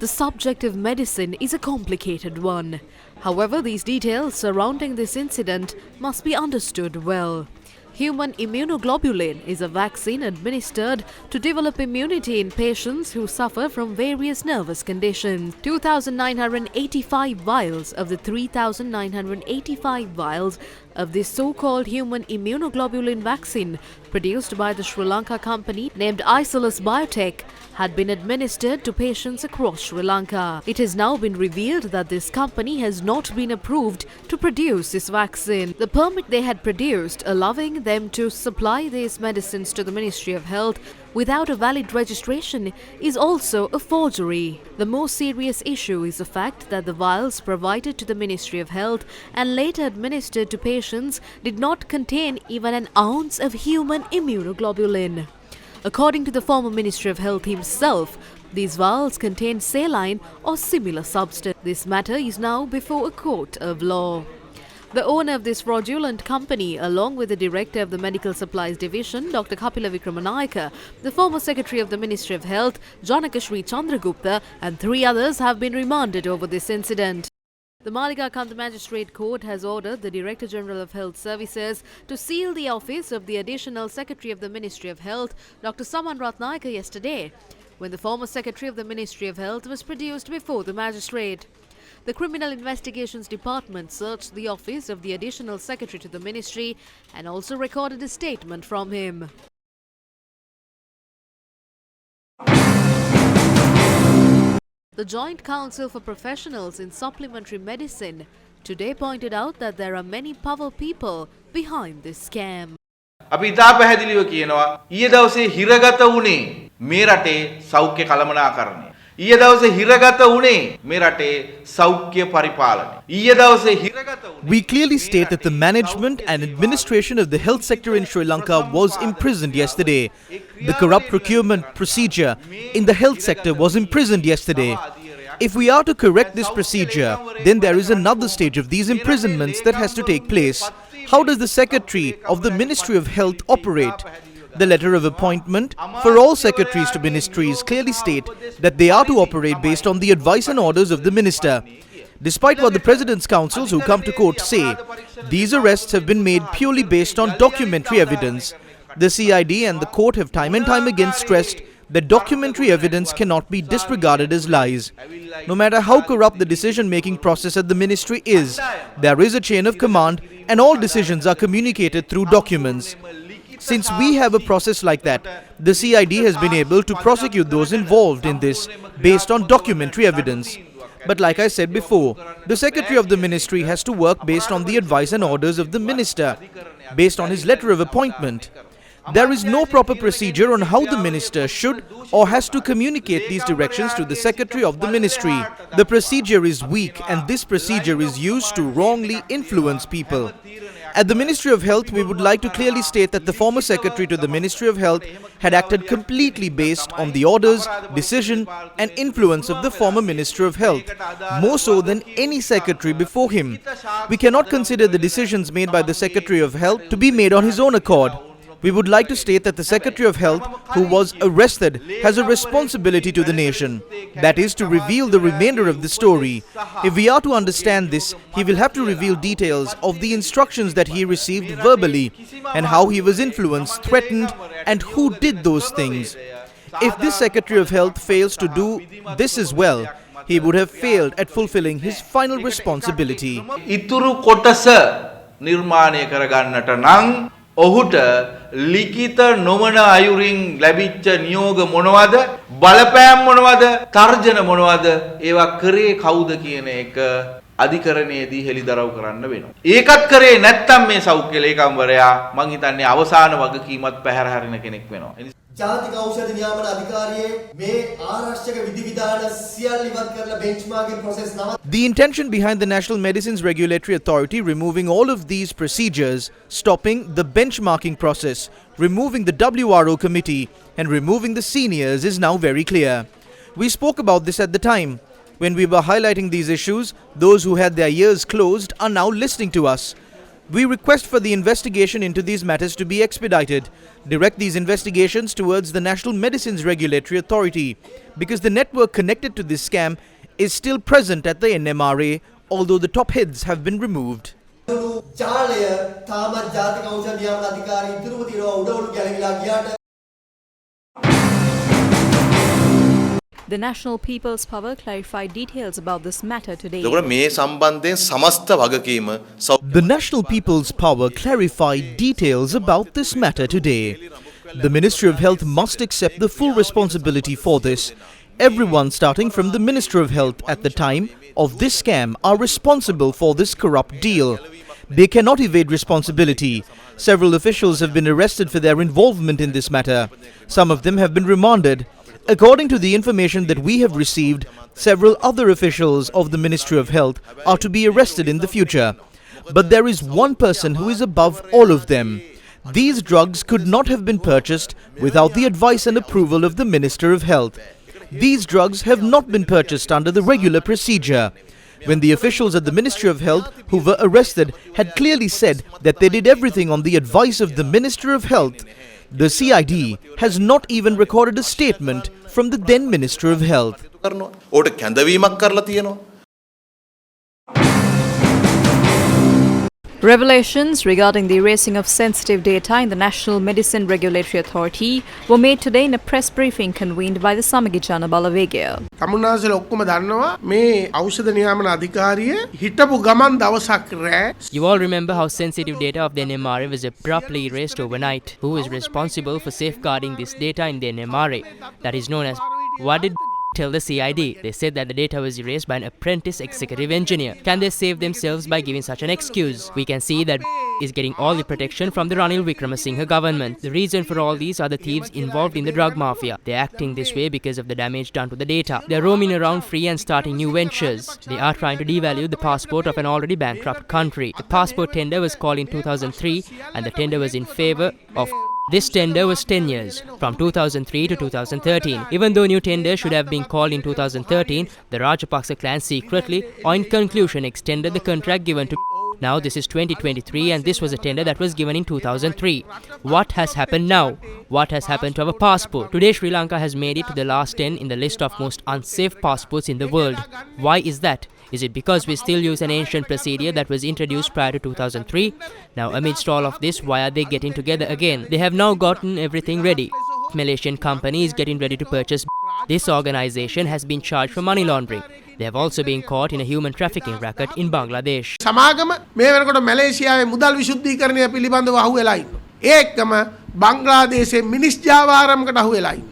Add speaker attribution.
Speaker 1: The subject of medicine is a complicated one. However, these details surrounding this incident must be understood well. Human immunoglobulin is a vaccine administered to develop immunity in patients who suffer from various nervous conditions. 2,985 vials of the 3,985 vials of this so-called human immunoglobulin vaccine produced by the Sri Lanka company named Isolus Biotech had been administered to patients across Sri Lanka. It has now been revealed that this company has not been approved to produce this vaccine. The permit they had produced allowing them to supply these medicines to the Ministry of Health without a valid registration is also a forgery. The more serious issue is the fact that the vials provided to the Ministry of Health and later administered to patients did not contain even an ounce of human immunoglobulin. According to the former Ministry of Health himself, these vials contain saline or similar substance. This matter is now before a court of law. The owner of this fraudulent company, along with the director of the Medical Supplies Division, Dr. Kapila Vikramanayaka, the former Secretary of the Ministry of Health, Janaka Sri Chandragupta, and 3 others have been remanded over this incident. The Maligakanta Magistrate Court has ordered the Director General of Health Services to seal the office of the Additional Secretary of the Ministry of Health, Dr. Saman Ratnayaka, yesterday, when the former Secretary of the Ministry of Health was produced before the magistrate. The Criminal Investigations Department searched the office of the Additional Secretary to the Ministry and also recorded a statement from him. The Joint Council for Professionals in Supplementary Medicine today pointed out that there are many power people behind this scam.
Speaker 2: අපි ඉතා පැහැදිලිව කියනවා ඊයේ දවසේ හිරගත වුණේ මේ රටේ සෞඛ්‍ය කළමනාකරණය. ඊයේ දවසේ හිරගත වුණේ මේ රටේ සෞඛ්‍ය පරිපාලනය. ඊයේ දවසේ හිරගත වුණේ.
Speaker 3: We clearly state that the management and administration of the health sector in Sri Lanka was imprisoned yesterday. The corrupt procurement procedure in the health sector was imprisoned yesterday. If we are to correct this procedure, then there is another stage of these imprisonments that has to take place. How does the Secretary of the Ministry of Health operate? The letter of appointment for all secretaries to ministries clearly state that they are to operate based on the advice and orders of the minister. Despite what the President's counsels who come to court say, these arrests have been made purely based on documentary evidence. The CID and the court have time and time again stressed that documentary evidence cannot be disregarded as lies. No matter how corrupt the decision-making process at the ministry is, there is a chain of command and all decisions are communicated through documents. Since we have a process like that, the CID has been able to prosecute those involved in this based on documentary evidence. But like I said before, the Secretary of the Ministry has to work based on the advice and orders of the Minister, based on his letter of appointment. There is no proper procedure on how the Minister should or has to communicate these directions to the Secretary of the Ministry. The procedure is weak and this procedure is used to wrongly influence people. At the Ministry of Health, we would like to clearly state that the former Secretary to the Ministry of Health had acted completely based on the orders, decision and influence of the former Minister of Health, more so than any Secretary before him. We cannot consider the decisions made by the Secretary of Health to be made on his own accord. We would like to state that the Secretary of Health, who was arrested, has a responsibility to the nation. That is to reveal the remainder of the story. If we are to understand this, he will have to reveal details of the instructions that he received verbally and how he was influenced, threatened, and who did those things. If this Secretary of Health fails to do this as well, he would have failed at fulfilling his final responsibility.
Speaker 2: ඉතුරු කොටස නිර්මාණය කරගන්නට නම් ඔහුට ලිඛිත නොවන අයුරින් ලැබිච්ච නියෝග මොනවද බලපෑම් මොනවද තර්ජන මොනවද ඒවා කරේ කවුද කියන එක අධිකරණයේදී හෙළිදරව් කරන්න වෙනවා. ඒකත් කරේ නැත්තම් මේ සෞඛ්‍ය ලේකම්වරයා මං හිතන්නේ අවසාන වගකීමත් පැහැර හරින කෙනෙක් වෙනවා.
Speaker 4: ජාතික ඖෂධ නියාමන අධිකාරියේ මේ ආරක්ෂක විධිවිධාන සියල්ල ඉවත් කරලා benchmarking process නවත්.
Speaker 3: The intention behind the National Medicines Regulatory Authority removing all of these procedures, stopping the benchmarking process, removing the WRO committee and removing the seniors is now very clear. We spoke about this at the time. When we were highlighting these issues, those who had their ears closed are now listening to us. We request for the investigation into these matters to be expedited. Direct these investigations towards the National Medicines Regulatory Authority, because the network connected to this scam is still present at the NMRA, although the top heads have been removed.
Speaker 4: ජාලය තාමත් ජාතික ඖෂධ නියාමන අධිකාරිය ඉදිරියම තියෙනවා උඩවලු ගැලවිලා ගියාට.
Speaker 5: The National People's Power clarified details about this matter today.
Speaker 6: මේ සම්බන්ධයෙන් සමස්ත වගකීම
Speaker 3: The National People's Power clarified details about this matter today. The Ministry of Health must accept the full responsibility for this. Everyone starting from the Minister of Health at the time of this scam are responsible for this corrupt deal. They cannot evade responsibility. Several officials have been arrested for their involvement in this matter. Some of them have been remanded. According to the information that we have received, several other officials of the Ministry of Health are to be arrested in the future. But there is one person who is above all of them. These drugs could not have been purchased without the advice and approval of the Minister of Health. These drugs have not been purchased under the regular procedure. When the officials at the Ministry of Health who were arrested had clearly said that they did everything on the advice of the Minister of Health, the CID has not even recorded a statement from the then Minister of Health.
Speaker 6: ඕට කැඳවීමක් කරලා තියෙනවා.
Speaker 5: Revelations regarding the erasing of sensitive data in the National Medicine Regulatory Authority were made today in a press briefing convened by the Samagijana Balawegaya.
Speaker 7: තමුන්නාසල ඔක්කොම දන්නවා මේ ඖෂධ නියාමන අධිකාරිය හිටපු ගමන් දවසක් රෑ.
Speaker 8: You all remember how sensitive data of the NMRA was abruptly erased overnight. Who is responsible for safeguarding this data in the NMRA? That is known as... What did tell the CID? They said that the data was erased by an apprentice executive engineer. Can they save themselves by giving such an excuse? We can see that is getting all the protection from the Ranil Wickremesinghe government. The reason for all these are the thieves involved in the drug mafia. They are acting this way because of the damage done to the data. They are roaming around free and starting new ventures. They are trying to devalue the passport of an already bankrupt country. The passport tender was called in 2003 and the tender was in favor of... This tender was 10 years, from 2003 to 2013. Even though new tender should have been called in 2013, the Rajapaksa clan secretly, or in conclusion, extended the contract given to... Now this is 2023 and this was a tender that was given in 2003. What has happened now? What has happened to our passport? Today Sri Lanka has made it to the last 10 in the list of most unsafe passports in the world. Why is that? Is it because we still use an ancient procedure that was introduced prior to 2003? Now amidst all of this, why are they getting together again? They have now gotten everything ready. Malaysian company is getting ready to purchase. This organization has been charged for money laundering. They have also been caught in a human trafficking racket in Bangladesh.
Speaker 7: සමාගම මේ වෙනකොට මැලේසියාවේ මුදල් විසුද්ධීකරණය පිළිබඳව අහුවෙලා ඉන්නවා. ඒකම බංග්ලාදේශයේ මිනිස් ජාවාරමකට අහුවෙලා ඉන්නවා.